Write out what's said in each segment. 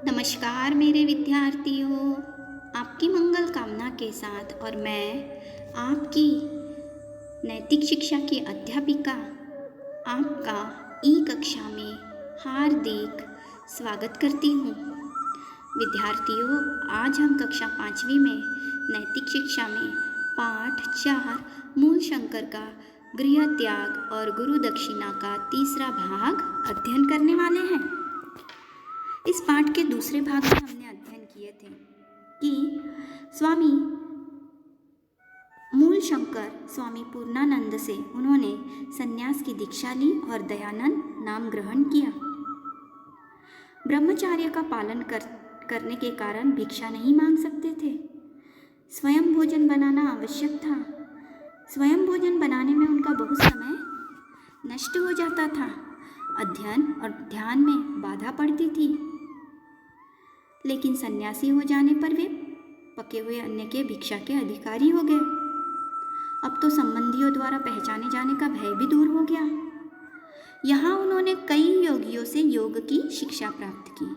नमस्कार मेरे विद्यार्थियों, आपकी मंगल कामना के साथ और मैं आपकी नैतिक शिक्षा की अध्यापिका आपका ई कक्षा में हार्दिक स्वागत करती हूँ। विद्यार्थियों, आज हम कक्षा 5वीं में नैतिक शिक्षा में पाठ 4 मूल शंकर का गृह त्याग और गुरु दक्षिणा का तीसरा भाग अध्ययन करने वाले हैं। इस पाठ के दूसरे भाग में हमने अध्ययन किए थे कि स्वामी मूल शंकर स्वामी पूर्णानंद से उन्होंने संन्यास की दीक्षा ली और दयानंद नाम ग्रहण किया। ब्रह्मचर्य का पालन करने के कारण भिक्षा नहीं मांग सकते थे। स्वयं भोजन बनाना आवश्यक था। स्वयं भोजन बनाने में उनका बहुत समय नष्ट हो जाता था। अध्ययन और ध्यान में बाधा पड़ती थी। लेकिन सन्यासी हो जाने पर वे पके हुए अन्न के भिक्षा के अधिकारी हो गए। अब तो संबंधियों द्वारा पहचाने जाने का भय भी दूर हो गया। यहाँ उन्होंने कई योगियों से योग की शिक्षा प्राप्त की।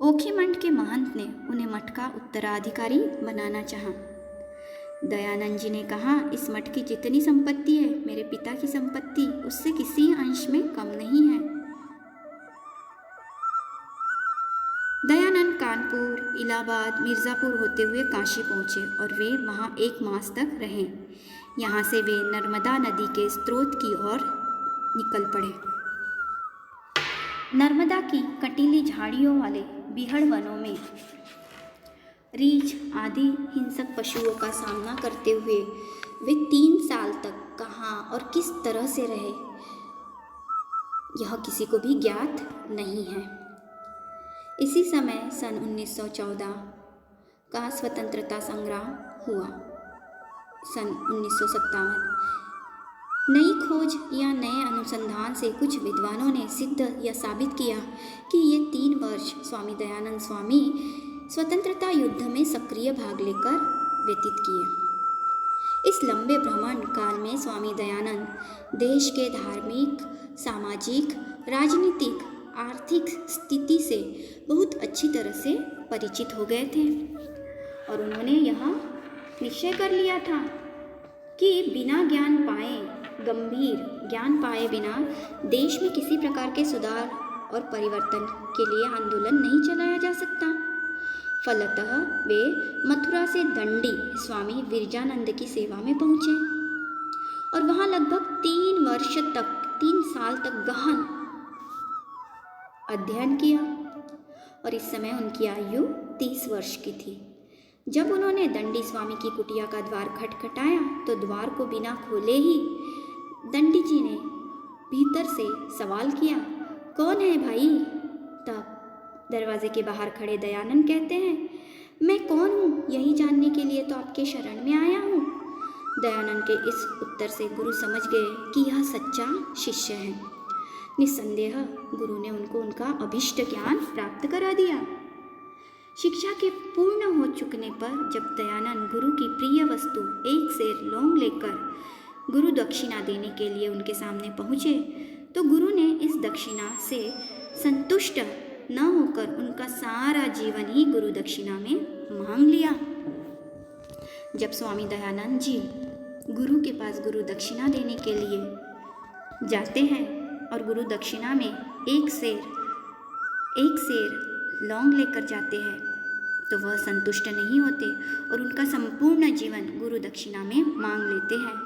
ओखी मठ के महंत ने उन्हें मठ का उत्तराधिकारी बनाना चाहा। दयानंद जी ने कहा, इस मठ की जितनी संपत्ति है मेरे पिता की संपत्ति उससे किसी अंश में कम नहीं है। दयानंद कानपुर, इलाहाबाद, मिर्ज़ापुर होते हुए काशी पहुँचे और वे वहाँ 1 मास तक रहे। यहाँ से वे नर्मदा नदी के स्रोत की ओर निकल पड़े। नर्मदा की कटीली झाड़ियों वाले बीहड़ वनों में रीछ आदि हिंसक पशुओं का सामना करते हुए वे 3 साल तक कहाँ और किस तरह से रहे, यह किसी को भी ज्ञात नहीं है। इसी समय सन 1914 का स्वतंत्रता संग्राम हुआ। सन 1957 नई खोज या नए अनुसंधान से कुछ विद्वानों ने सिद्ध या साबित किया कि ये 3 वर्ष स्वामी दयानंद स्वामी स्वतंत्रता युद्ध में सक्रिय भाग लेकर व्यतीत किए। इस लंबे भ्रमण काल में स्वामी दयानंद देश के धार्मिक, सामाजिक, राजनीतिक, आर्थिक स्थिति से बहुत अच्छी तरह से परिचित हो गए थे और उन्होंने यह निश्चय कर लिया था कि बिना ज्ञान पाए, गंभीर ज्ञान पाए बिना देश में किसी प्रकार के सुधार और परिवर्तन के लिए आंदोलन नहीं चलाया जा सकता। फलतः वे मथुरा से दंडी स्वामी विरजानंद की सेवा में पहुँचे और वहाँ लगभग 3 साल तक गहन अध्ययन किया और इस समय उनकी आयु 30 वर्ष की थी। जब उन्होंने दंडी स्वामी की कुटिया का द्वार खटखटाया तो द्वार को बिना खोले ही दंडी जी ने भीतर से सवाल किया, कौन है भाई? तब दरवाजे के बाहर खड़े दयानंद कहते हैं, मैं कौन हूँ यही जानने के लिए तो आपके शरण में आया हूँ। दयानंद के इस उत्तर से गुरु समझ गए कि यह सच्चा शिष्य है। निस्संदेह गुरु ने उनको उनका अभीष्ट ज्ञान प्राप्त करा दिया। शिक्षा के पूर्ण हो चुकने पर जब दयानंद गुरु की प्रिय वस्तु 1 सेर लौंग लेकर गुरु दक्षिणा देने के लिए उनके सामने पहुँचे तो गुरु ने इस दक्षिणा से संतुष्ट न होकर उनका सारा जीवन ही गुरु दक्षिणा में मांग लिया। जब स्वामी दयानंद जी गुरु के पास गुरु दक्षिणा देने के लिए जाते हैं और गुरु दक्षिणा में 1 सेर लौंग लेकर जाते हैं तो वह संतुष्ट नहीं होते और उनका संपूर्ण जीवन गुरु दक्षिणा में मांग लेते हैं।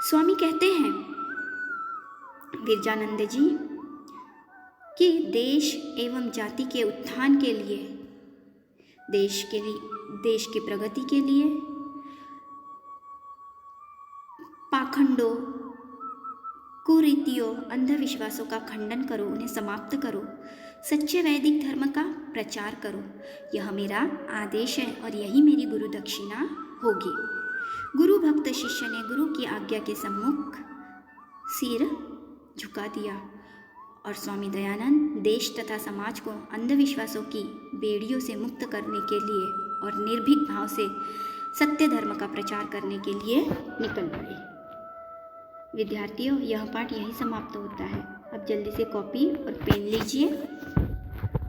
स्वामी कहते हैं विरजानंद जी कि देश एवं जाति के उत्थान के लिए, देश की प्रगति के लिए पाखंडों, कुरीतियों, अंधविश्वासों का खंडन करो, उन्हें समाप्त करो, सच्चे वैदिक धर्म का प्रचार करो। यह मेरा आदेश है और यही मेरी गुरु दक्षिणा होगी। गुरु भक्त शिष्य ने गुरु की आज्ञा के सम्मुख सिर झुका दिया और स्वामी दयानंद देश तथा समाज को अंधविश्वासों की बेड़ियों से मुक्त करने के लिए और निर्भीक भाव से सत्य धर्म का प्रचार करने के लिए निकल पड़े। विद्यार्थियों, यह पाठ यहीं समाप्त होता है। अब जल्दी से कॉपी और पेन लीजिए।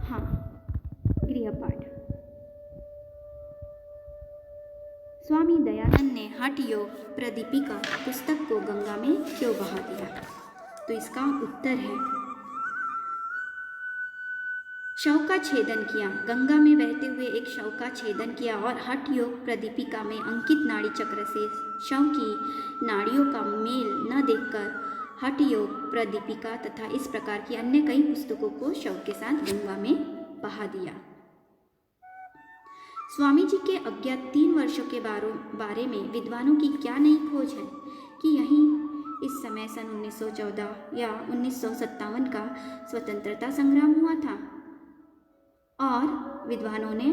हाँ, गृहपाठ। स्वामी दयानंद ने हठ योग प्रदीपिका पुस्तक को गंगा में क्यों बहा दिया? तो इसका उत्तर है, शव का छेदन किया। गंगा में बहते हुए एक शव का छेदन किया और हठ योग प्रदीपिका में अंकित नाड़ी चक्र से शव की नाड़ियों का मेल न देखकर हठ योग प्रदीपिका तथा इस प्रकार की अन्य कई पुस्तकों को शव के साथ गंगा में बहा दिया। स्वामी जी के अज्ञात 3 वर्षों के बारे में विद्वानों की क्या नई खोज है कि यहीं इस समय सन 1914 या 1957 का स्वतंत्रता संग्राम हुआ था और विद्वानों ने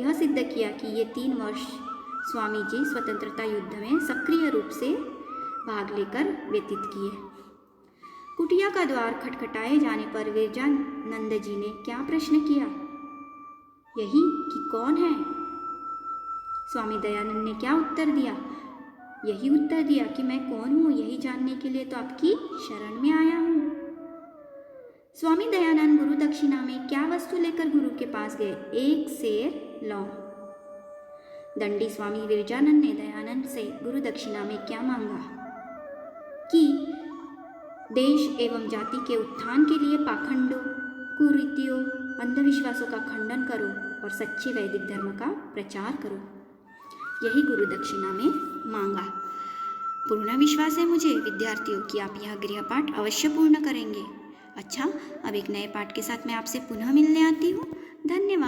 यह सिद्ध किया कि ये 3 वर्ष स्वामी जी स्वतंत्रता युद्ध में सक्रिय रूप से भाग लेकर व्यतीत किए। कुटिया का द्वार खटखटाए जाने पर विरजानंद जी ने क्या प्रश्न किया? यही कि कौन है? स्वामी दयानंद ने क्या उत्तर दिया? यही उत्तर दिया कि मैं कौन हूँ, यही जानने के लिए तो आपकी शरण में आया हूँ। स्वामी दयानंद गुरु दक्षिणा में क्या वस्तु लेकर गुरु के पास गए? 1 सेर लौंग। दंडी स्वामी विरजानंद ने दयानंद से गुरु दक्षिणा में क्या मांगा? कि देश एवं जाति के उत्थान के लिए पाखंडों, कुरीतियों, अंधविश्वासों का खंडन करो और सच्चे वैदिक धर्म का प्रचार करो। यही गुरु दक्षिणा में मांगा। पूर्ण विश्वास है मुझे विद्यार्थियों कि आप यह गृहपाठ अवश्य पूर्ण करेंगे। अच्छा, अब एक नए पाठ के साथ मैं आपसे पुनः मिलने आती हूँ। धन्यवाद।